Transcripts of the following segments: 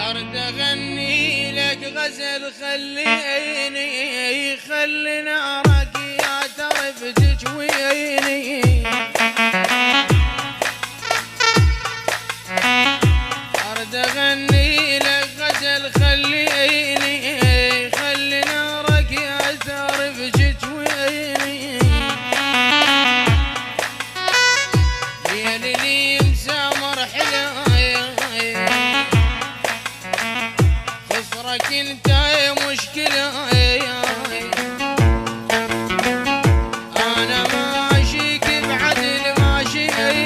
ارد اغني لك غزل خليني خلي نارك يا ترف تجويني ارد اغني لك غزل خليني خلي نارك يا ترف تجويني يا ليلي مسامر حلاي خسرك انت يا مشكلة انا ماشيك بعدل ماشيني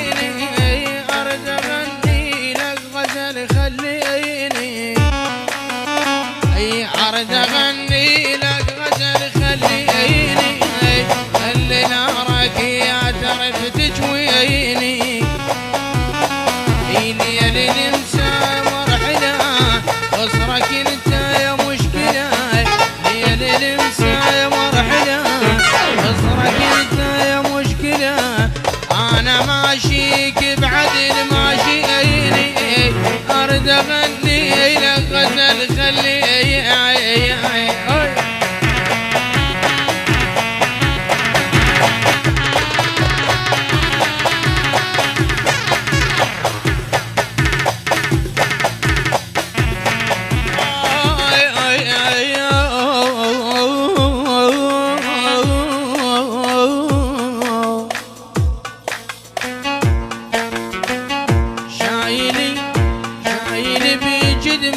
ارد اغني لك غزل خليني ارد اغني لك غزل خليني خلي نارك يا ترف تجويني يا ليل مسامر حلا خسرك انت يا مشكلة يا ليل مسامر حلا خسرك انت يا مشكلة انا ماشيك بعدل ماشيني ارد اغني لك غزل خليني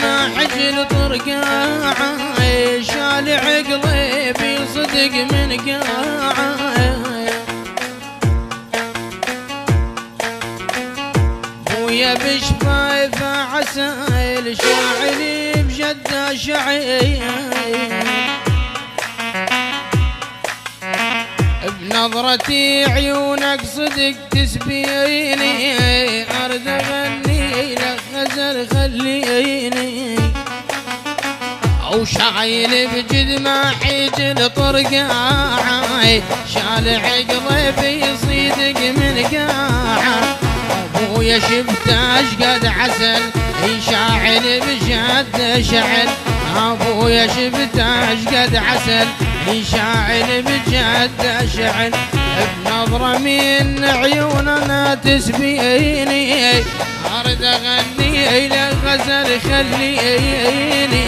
ما حجل طرقاعه شال عقلي بصدق من قاعه بويا بشفايف عسايل شاعلي بجده شعيل بنظرتي عيونك صدق تسبيني ارد اغني لك غزل خليني او شايل بجد ما حجل طرقاعي شال عقلي بيصيدق من قاعه ابويا شفته اشقد عسل يشاعل بجد شعل ابويا شفته اشقد عسل يشاعل بجد شعل بنظرة من عيوننا تسبيني ارد اغني لك غزل خليني